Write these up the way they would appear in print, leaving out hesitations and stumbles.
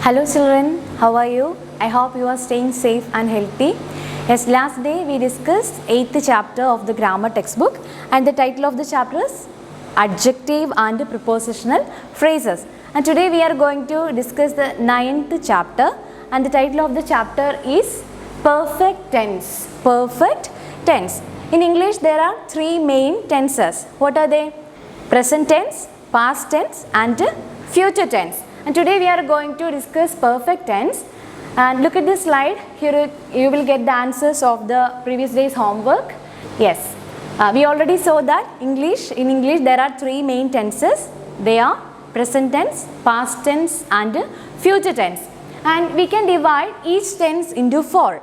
Hello children, how are you? I hope you are staying safe and healthy. Yes, last day we discussed 8th chapter of the grammar textbook and the title of the chapter is Adjective and Prepositional Phrases. And today we are going to discuss the 9th chapter and the title of the chapter is Perfect Tense. Perfect Tense. In English there are three main tenses. What are they? Present tense, past tense and future tense. And today we are going to discuss perfect tense. And look at this slide. Here you will get the answers of the previous day's homework. Yes, we already saw that in English there are three main tenses. They are present tense, past tense and future tense. And we can divide each tense into four.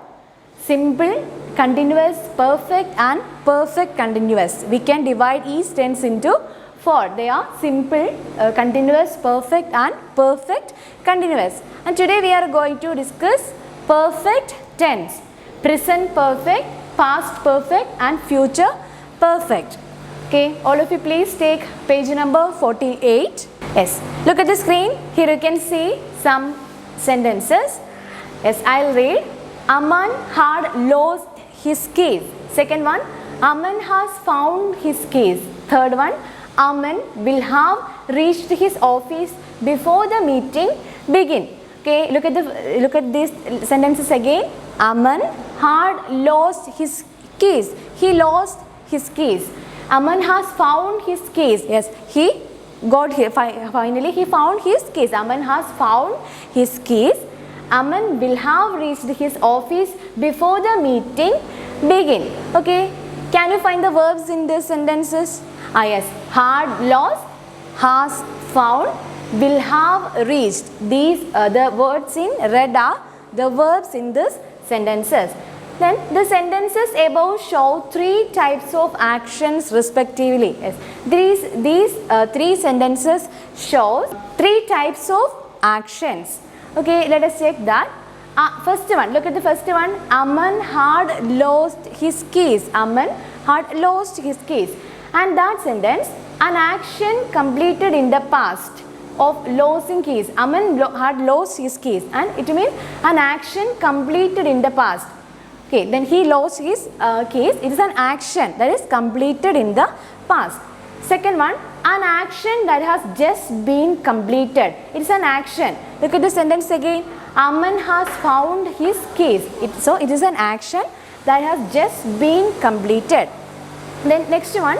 Simple, continuous, perfect and perfect continuous. We can divide each tense into four. They are simple, continuous, perfect and perfect continuous. And today we are going to discuss perfect tense, present perfect, past perfect and future perfect. Okay, all of you please take page number 48. Yes, look at the screen. Here you can see some sentences. Yes, I'll read. Aman had lost his keys. Second one, Aman has found his keys. Third one, Aman will have reached his office before the meeting begin. Okay, look at these sentences again. Aman had lost his keys. He lost his keys. Aman has found his keys. Yes, he got here. Finally, he found his keys. Aman has found his keys. Aman will have reached his office before the meeting begin. Okay, can you find the verbs in these sentences? Yes, had lost, has found, will have reached. These the words in red are the verbs in these sentences. Then the sentences above show three types of actions respectively. Yes, these three sentences show three types of actions. Okay, let us check that. First one, look at the first one. Aman had lost his keys. Aman had lost his keys. And that sentence, an action completed in the past of losing keys. Aman had lost his keys and it means an action completed in the past. Okay, then he lost his keys. It is an action that is completed in the past. Second one, an action that has just been completed. It is an action. Look at the sentence again. Aman has found his keys. So it is an action that has just been completed. Then next one,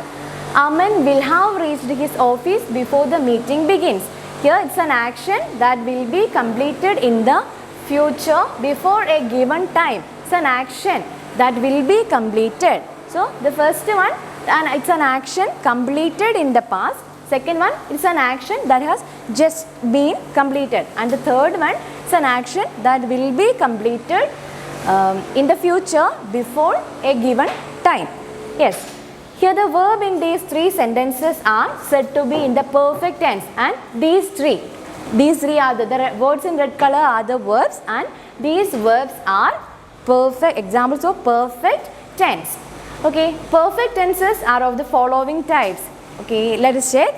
Aman will have reached his office before the meeting begins. Here it's an action that will be completed in the future before a given time. It's an action that will be completed. So the first one, it's an action completed in the past. Second one, it's an action that has just been completed. And the third one, it's an action that will be completed in the future before a given time. Yes. Here the verb in these three sentences are said to be in the perfect tense, and these three are the words in red color are the verbs, and these verbs are perfect examples of perfect tense. Okay, perfect tenses are of the following types. Okay, let us check.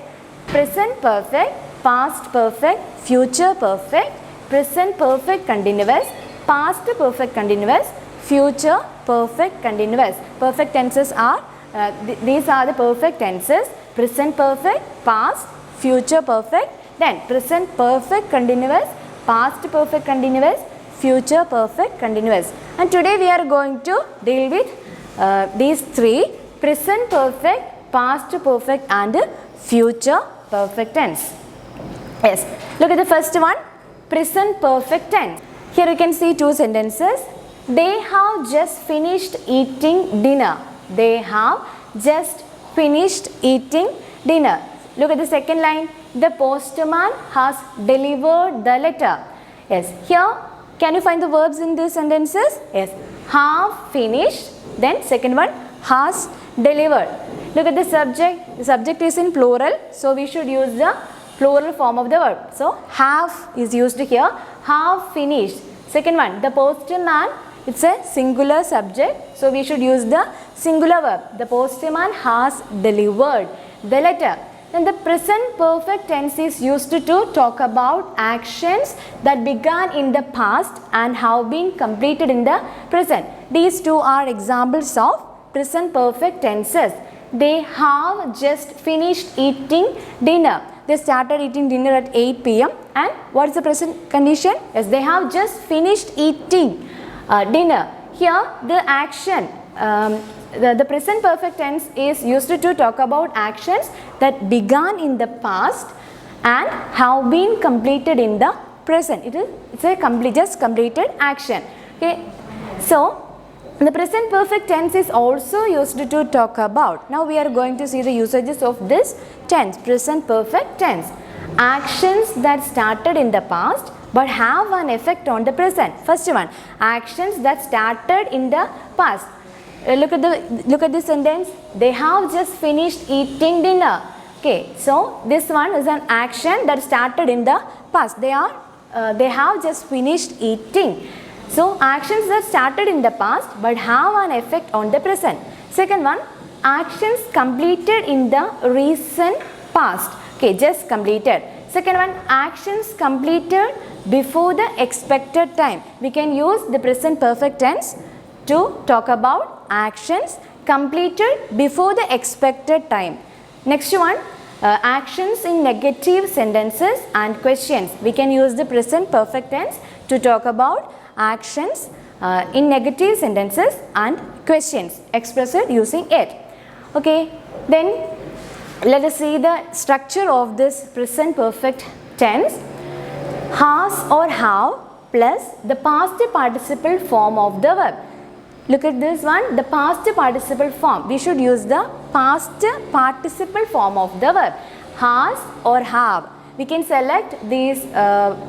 Present perfect, past perfect, future perfect, present perfect continuous, past perfect continuous, future perfect continuous. Perfect tenses are these are the perfect tenses: present perfect, past, future perfect, then present perfect continuous, past perfect continuous, future perfect continuous. And today we are going to deal with these three: present perfect, past perfect and future perfect tense. Yes, look at the first one, present perfect tense. Here you can see two sentences. They have just finished eating dinner. They have just finished eating dinner. Look at the second line. The postman has delivered the letter. Yes, here can you find the verbs in these sentences? Yes, have finished. Then second one, has delivered. Look at the subject. The subject is in plural, so we should use the plural form of the verb. So have is used here. Have finished. Second one, the postman. It's a singular subject, so we should use the singular verb. The postman has delivered the letter. Then the present perfect tense is used to talk about actions that began in the past and have been completed in the present. These two are examples of present perfect tenses. They have just finished eating dinner. They started eating dinner at 8 p.m. and what is the present condition? Yes, they have just finished eating dinner. Here the action, the present perfect tense is used to talk about actions that began in the past and have been completed in the present. It's a just completed action. Okay, so the present perfect tense is also used to talk about. Now we are going to see the usages of this tense, present perfect tense. Actions that started in the past but have an effect on the present. First one, actions that started in the past. Look at this sentence. They have just finished eating dinner. Okay, so this one is an action that started in the past. They have just finished eating. So actions that started in the past but have an effect on the present. Second one, actions completed in the recent past. Okay, just completed. Second one, actions completed before the expected time. We can use the present perfect tense to talk about actions completed before the expected time. Next one, actions in negative sentences and questions. We can use the present perfect tense to talk about actions in negative sentences and questions expressed using it. Okay, then let us see the structure of this present perfect tense. Has or have plus the past participle form of the verb. Look at this one, the past participle form. We should use the past participle form of the verb. Has or have. We can select these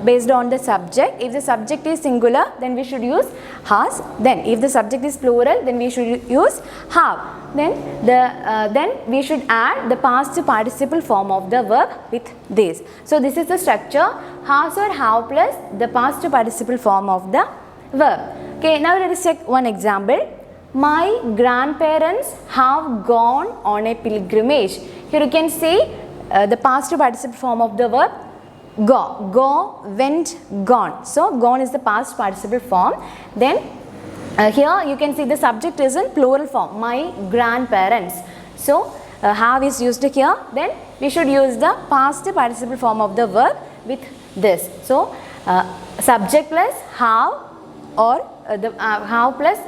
based on the subject. If the subject is singular, then we should use has. Then if the subject is plural, then we should use have. Then we should add the past participle form of the verb with this. So this is the structure, has or have plus the past participle form of the verb. Okay, now let us check one example. My grandparents have gone on a pilgrimage. Here you can say the past participle form of the verb go. Go, went, gone. So gone is the past participle form. Then here you can see the subject is in plural form, my grandparents. So have is used here. Then we should use the past participle form of the verb with this. So subject plus have or the have plus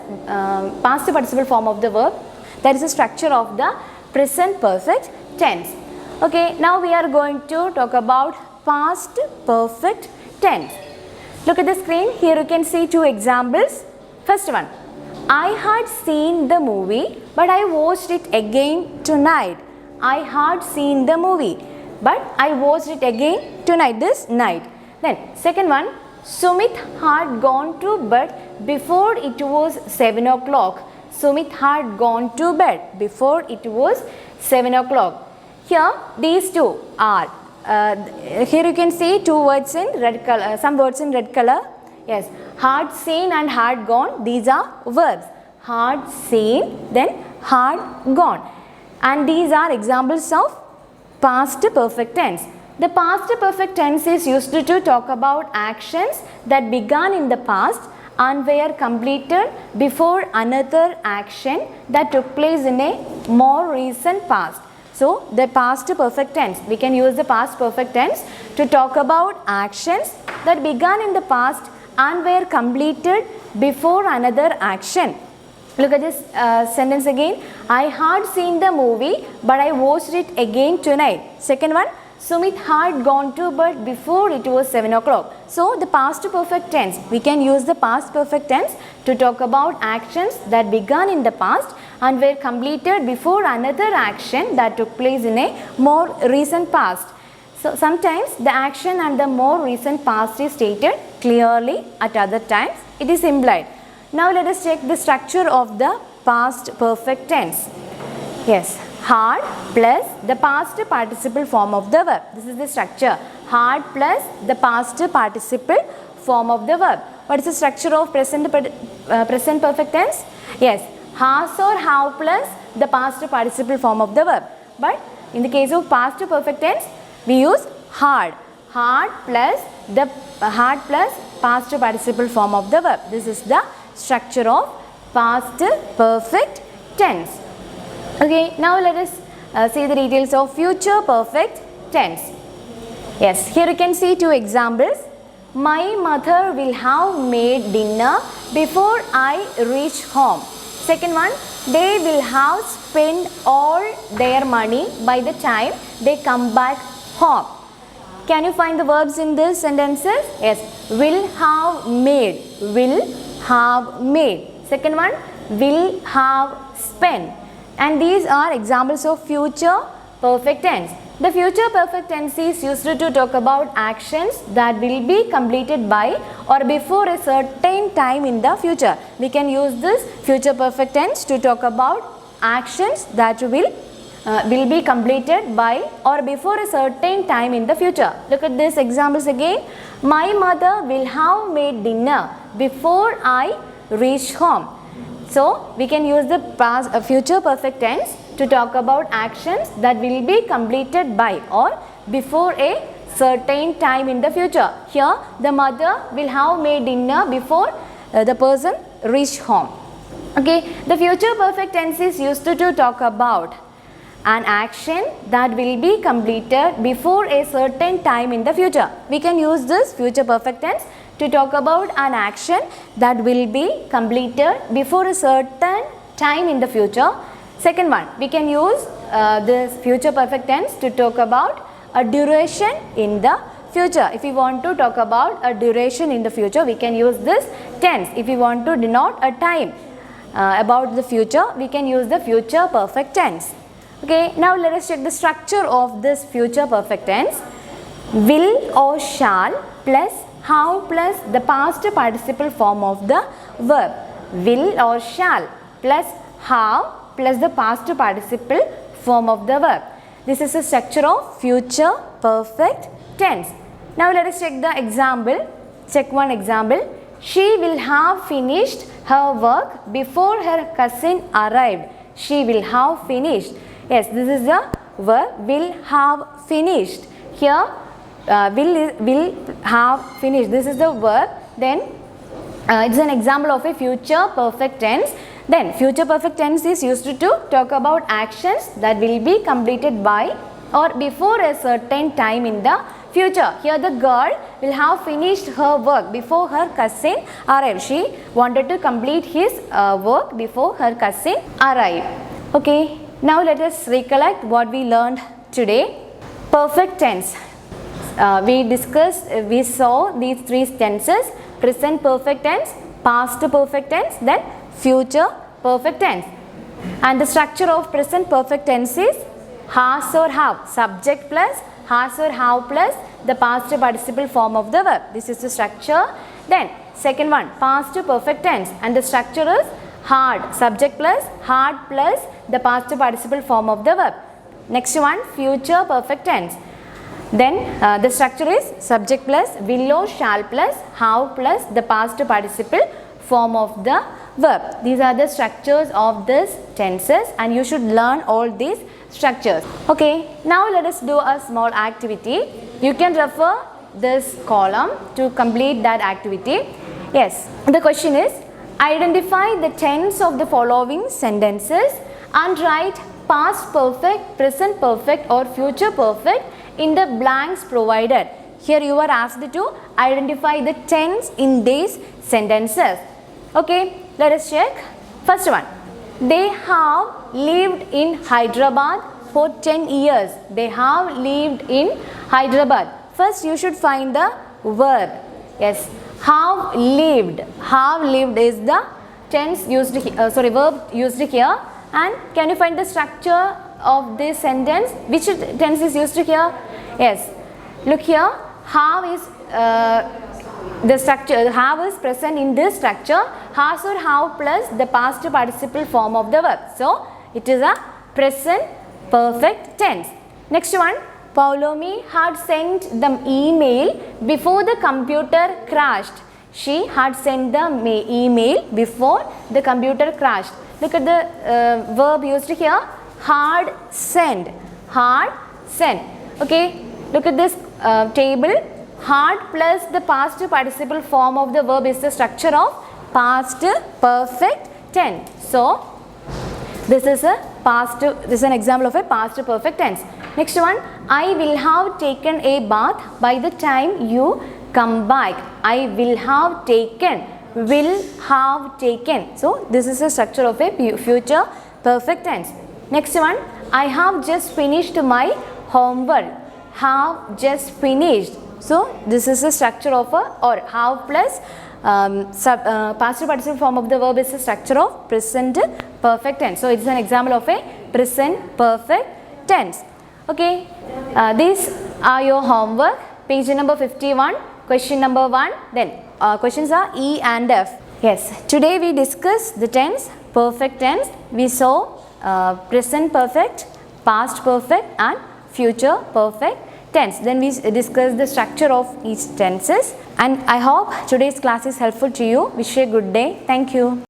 past participle form of the verb. That is the structure of the present perfect tense. Okay, now we are going to talk about past perfect tense. Look at the screen. Here you can see two examples. First one, I had seen the movie but I watched it again tonight. I had seen the movie but I watched it again tonight, this night. Then second one, Sumit had gone to bed before it was 7 o'clock. Sumit had gone to bed before it was 7 o'clock. Here these two are, here you can see two words in red color, some words in red color. Yes, had seen and had gone, these are verbs. Had seen, then had gone. And these are examples of past perfect tense. The past perfect tense is used to talk about actions that began in the past and were completed before another action that took place in a more recent past. So the past perfect tense, we can use the past perfect tense to talk about actions that began in the past and were completed before another action. Look at this sentence again. I had seen the movie but I watched it again tonight. Second one, Sumit had gone to bed before it was 7 o'clock. So the past perfect tense, we can use the past perfect tense to talk about actions that began in the past and were completed before another action that took place in a more recent past. So sometimes the action and the more recent past is stated clearly, at other times it is implied. Now let us check the structure of the past perfect tense. Yes, had plus the past participle form of the verb. This is the structure. Had plus the past participle form of the verb. What is the structure of present perfect tense? Yes, has or have plus the past participle form of the verb. But In the case of past perfect tense, we use had. Had plus past participle form of the verb. This is the structure of past perfect tense. Okay, now let us see the details of future perfect tense. Yes, here you can see two examples. My mother will have made dinner before I reach home. Second one, they will have spent all their money by the time they come back home. Can you find the verbs in these sentences? Yes, will have made, will have made. Second one, will have spent. And these are examples of future perfect tense. The future perfect tense is used to talk about actions that will be completed by or before a certain time in the future. We can use this future perfect tense to talk about actions that will be completed by or before a certain time in the future. Look at these examples again. My mother will have made dinner before I reach home. So we can use the future perfect tense to talk about actions that will be completed by or before a certain time in the future. Here the mother will have made dinner before the person reach home. Okay, the future perfect tense is used to talk about an action that will be completed before a certain time in the future. We can use this future perfect tense to talk about an action that will be completed before a certain time in the future. Second one, we can use this future perfect tense to talk about a duration in the future. If we want to talk about a duration in the future, we can use this tense. If we want to denote a time about the future, we can use the future perfect tense. Okay, now let us check the structure of this future perfect tense. Will or shall plus how plus the past participle form of the verb. Will or shall plus how plus the past participle form of the verb. This is the structure of future perfect tense. Now let us check the example. Check one example. She will have finished her work before her cousin arrived. She will have finished. Yes, this is the verb will have finished. Here will have finished. This is the verb. Then it's an example of a future perfect tense. Then future perfect tense is used to talk about actions that will be completed by or before a certain time in the future. Here the girl will have finished her work before her cousin arrived. She wanted to complete his work before her cousin arrived. Okay, now let us recollect what we learned today. Perfect tense. We saw these three tenses: present perfect tense, past perfect tense, then future perfect tense. And the structure of present perfect tense is has or have, subject plus has or have plus the past participle form of the verb. This is the structure. Then second one, past perfect tense, and the structure is had, subject plus the past participle form of the verb. Next one, future perfect tense. Then the structure is subject plus will or shall plus have plus the past participle form of the verb. These are the structures of these tenses, and you should learn all these structures. Okay, now let us do a small activity. You can refer this column to complete that activity. Yes, the question is identify the tense of the following sentences and write past perfect, present perfect or future perfect in the blanks provided. Here you are asked to identify the tense in these sentences. Okay, let us check. First one, they have lived in Hyderabad for 10 years. They have lived in Hyderabad. First you should find the verb. Yes, have lived. Have lived is the tense used verb used here. And can you find the structure of this sentence? Which tense is used here? Yes, look here. Have is the structure. Have is present in this structure. Has or have plus the past participle form of the verb. So it is a present perfect tense. Next one, Paulomi had sent the email before the computer crashed. She had sent the email before the computer crashed. Look at the verb used here, had sent. hard, sent. Okay, look at this table. Hard plus the past participle form of the verb is the structure of past perfect tense. So this is an example of a past perfect tense. Next one, I will have taken a bath by the time you come back. I will have taken, will have taken. So this is a structure of a future perfect tense. Next one, I have just finished my homework. Have just finished. So this is a structure of a, or have plus past participle form of the verb is a structure of present perfect tense. So it is an example of a present perfect tense. Okay, these are your homework. Page number 51, question number 1. Then questions are E and F. Yes, today we discussed the tense, perfect tense. We saw present perfect, past perfect and future perfect tense. Then we discussed the structure of each tenses. And I hope today's class is helpful to you. Wish you a good day. Thank you.